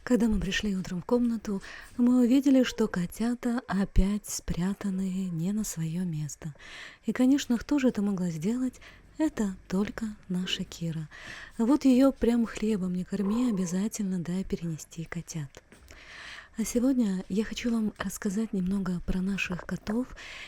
Когда мы пришли утром в комнату, мы увидели, что котята опять спрятаны не на свое место. И, конечно, кто же это могла сделать? Это только наша Кира. Вот ее прям хлебом не корми, обязательно дай перенести котят. А сегодня я хочу вам рассказать немного про наших котов,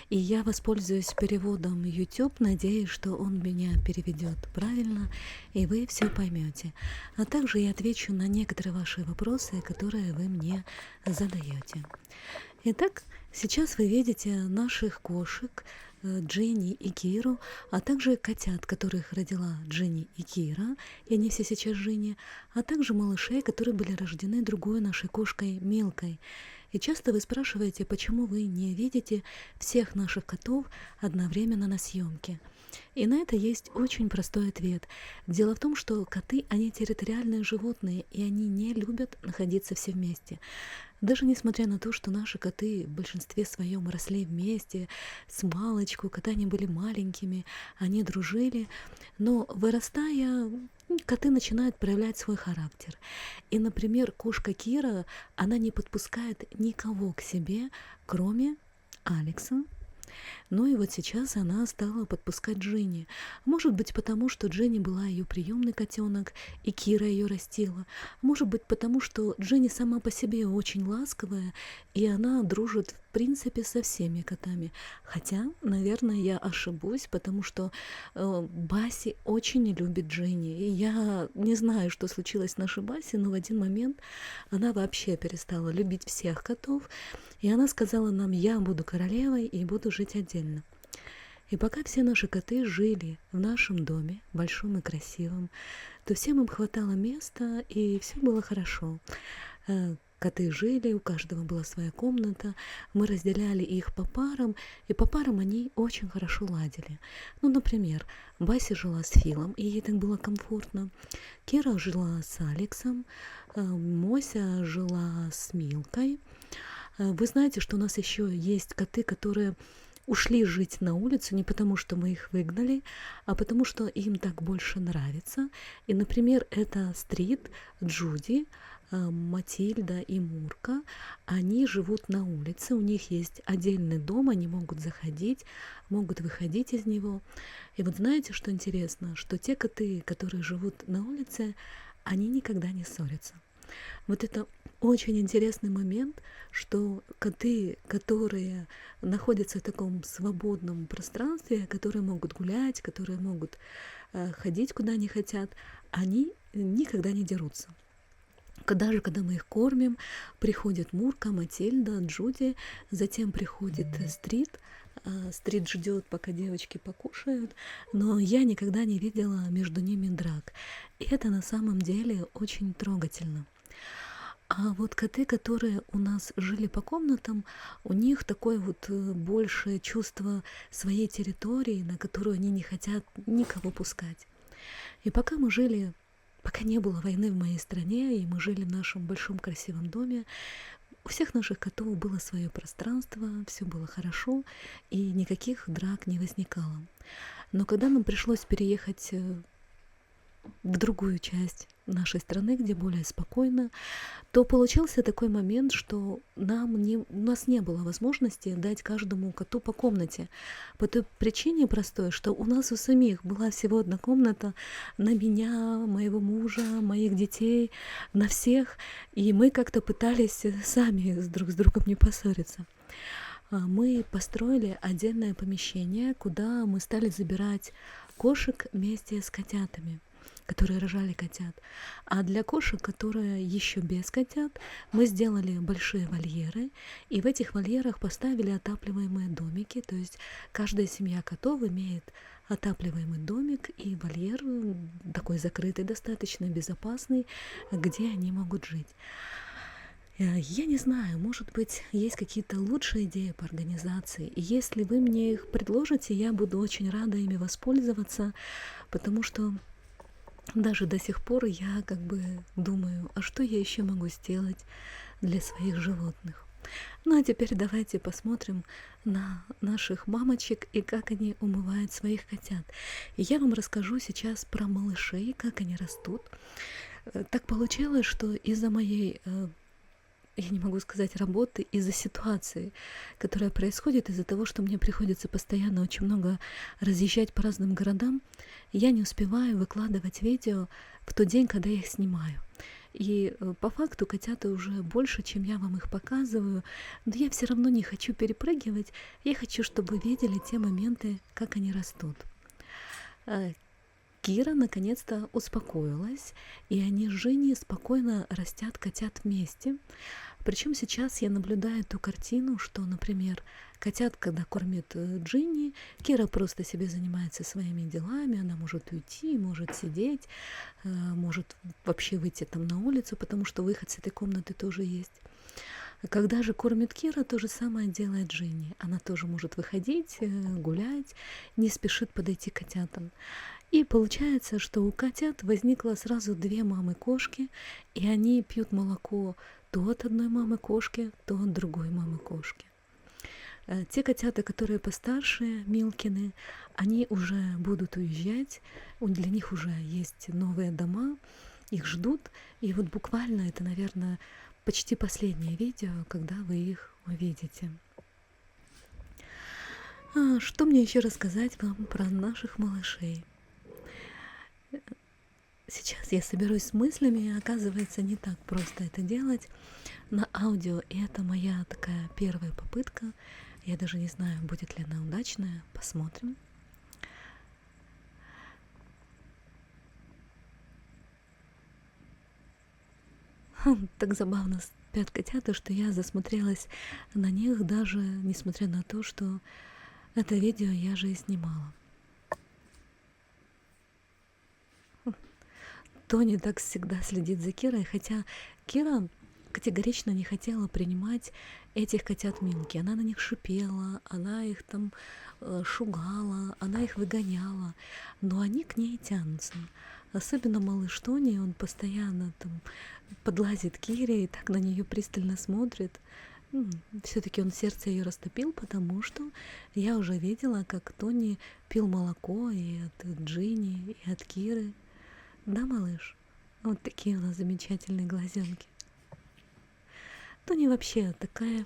и я воспользуюсь переводом YouTube, надеюсь, что он меня переведет правильно, и вы все поймете. А также я отвечу на некоторые ваши вопросы, которые вы мне задаете. Итак, сейчас вы видите наших кошек Дженни и Киру, а также котят, которых родила Дженни и Кира, и они все сейчас Дженни, а также малышей, которые были рождены другой нашей кошкой Милкой. И часто вы спрашиваете, почему вы не видите всех наших котов одновременно на съемке. И на это есть очень простой ответ. Дело в том, что коты, они территориальные животные, и они не любят находиться все вместе. Даже несмотря на то, что наши коты в большинстве своем росли вместе, с малочку, когда они были маленькими, они дружили, но вырастая, коты начинают проявлять свой характер. И, например, кошка Кира, она не подпускает никого к себе, кроме Алекса. Ну и вот сейчас она стала подпускать Дженни. Может быть, потому что Дженни была ее приемный котенок, и Кира ее растила. Может быть, потому что Дженни сама по себе очень ласковая, и она дружит в принципе со всеми котами. Хотя, наверное, я ошибусь, потому что Баси очень не любит Дженни. И я не знаю, что случилось с нашей Баси, но в один момент она вообще перестала любить всех котов, и она сказала нам: я буду королевой и буду жить отдельно. И пока все наши коты жили в нашем доме, большом и красивом, то всем им хватало места, и все было хорошо. Коты жили, у каждого была своя комната, мы разделяли их по парам, и по парам они очень хорошо ладили. Ну, например, Бася жила с Филом, и ей так было комфортно. Кира жила с Алексом, Мося жила с Милкой. Вы знаете, что у нас еще есть коты, которые ушли жить на улицу не потому, что мы их выгнали, а потому, что им так больше нравится. И, например, это Стрит, Джуди, Матильда и Мурка. Они живут на улице, у них есть отдельный дом, они могут заходить, могут выходить из него. И вот знаете, что интересно? Что те коты, которые живут на улице, они никогда не ссорятся. Вот это очень интересный момент, что коты, которые находятся в таком свободном пространстве, которые могут гулять, которые могут ходить куда они хотят, они никогда не дерутся. Даже когда мы их кормим, приходит Мурка, Матильда, Джуди, затем приходит Стрит. Стрит ждет, пока девочки покушают, но я никогда не видела между ними драк. И это на самом деле очень трогательно. А вот коты, которые у нас жили по комнатам, у них такое вот большее чувство своей территории, на которую они не хотят никого пускать. И пока мы жили, пока не было войны в моей стране, и мы жили в нашем большом красивом доме, у всех наших котов было свое пространство, все было хорошо, и никаких драк не возникало. Но когда нам пришлось переехать в другую часть нашей страны, где более спокойно, то получился такой момент, что у нас не было возможности дать каждому коту по комнате. По той причине простой, что у нас у самих была всего одна комната на меня, моего мужа, моих детей, на всех. И мы как-то пытались сами друг с другом не поссориться. Мы построили отдельное помещение, куда мы стали забирать кошек вместе с котятами, которые рожали котят. А для кошек, которые еще без котят, мы сделали большие вольеры, и в этих вольерах поставили отапливаемые домики, то есть каждая семья котов имеет отапливаемый домик и вольер такой закрытый, достаточно безопасный, где они могут жить. Я не знаю, может быть, есть какие-то лучшие идеи по организации, и если вы мне их предложите, я буду очень рада ими воспользоваться, потому что даже до сих пор я как бы думаю, а что я еще могу сделать для своих животных. Ну а теперь давайте посмотрим на наших мамочек и как они умывают своих котят. И я вам расскажу сейчас про малышей, как они растут. Так получилось, что из-за моей, я не могу сказать работы, из-за ситуации, которая происходит, из-за того, что мне приходится постоянно очень много разъезжать по разным городам, я не успеваю выкладывать видео в тот день, когда я их снимаю. И по факту котята уже больше, чем я вам их показываю, но я все равно не хочу перепрыгивать, я хочу, чтобы вы видели те моменты, как они растут. Кира наконец-то успокоилась, и они с Женей спокойно растят котят вместе. Причем сейчас я наблюдаю ту картину, что, например, котят, когда кормит Джинни, Кира просто себе занимается своими делами, она может уйти, может сидеть, может вообще выйти там на улицу, потому что выход с этой комнаты тоже есть. Когда же кормит Кира, то же самое делает Джинни. Она тоже может выходить, гулять, не спешит подойти к котятам. И получается, что у котят возникло сразу две мамы-кошки, и они пьют молоко то от одной мамы-кошки, то от другой мамы-кошки. Те котята, которые постарше, Милкины, они уже будут уезжать, для них уже есть новые дома, их ждут, и вот буквально это, наверное, почти последнее видео, когда вы их увидите. Что мне еще рассказать вам про наших малышей? Сейчас я соберусь с мыслями, и оказывается, не так просто это делать на аудио, и это моя такая первая попытка. Я даже не знаю, будет ли она удачная, посмотрим. Так забавно спят котята, что я засмотрелась на них, даже несмотря на то, что это видео я же и снимала. Тони так всегда следит за Кирой, хотя Кира категорично не хотела принимать этих котят Милки. Она на них шипела, она их там шугала, она их выгоняла, но они к ней тянутся. Особенно малыш Тони, он постоянно там подлазит Кире и так на нее пристально смотрит. Все-таки он сердце ее растопил, потому что я уже видела, как Тони пил молоко и от Джинни, и от Киры. Да, малыш? Вот такие у нас замечательные глазенки. Тони вообще такая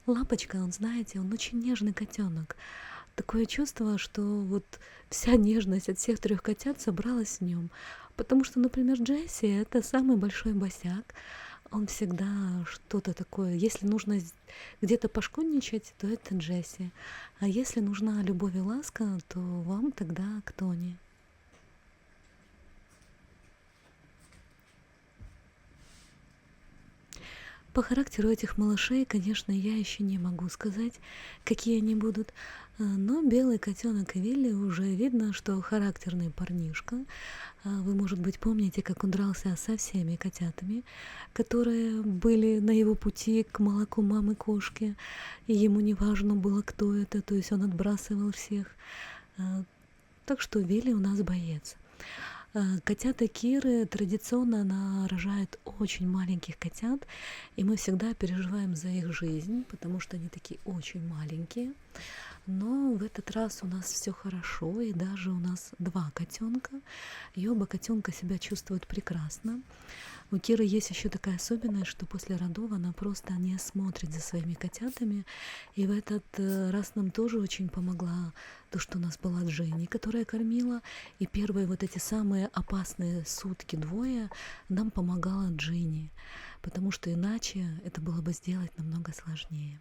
лапочка, он, знаете, он очень нежный котенок. Такое чувство, что вот вся нежность от всех трех котят собралась в нем. Потому что, например, Джесси — это самый большой босяк. Он всегда что-то такое. Если нужно где-то пошкодничать, то это Джесси. А если нужна любовь и ласка, то вам тогда к Тони. По характеру этих малышей, конечно, я еще не могу сказать, какие они будут, но белый котенок и Вилли уже видно, что характерный парнишка. Вы, может быть, помните, как он дрался со всеми котятами, которые были на его пути к молоку мамы-кошки, и ему не важно было, кто это, то есть он отбрасывал всех. Так что Вилли у нас боец. Котята Киры традиционно она рожает очень маленьких котят, и мы всегда переживаем за их жизнь, потому что они такие очень маленькие. Но в этот раз у нас все хорошо, и даже у нас два котенка, и оба котенка себя чувствуют прекрасно. У Киры есть еще такая особенность, что после родов она просто не смотрит за своими котятами, и в этот раз нам тоже очень помогла то, что у нас была Дженни, которая кормила, и первые вот эти самые опасные сутки, двое, нам помогала Джинни, потому что иначе это было бы сделать намного сложнее.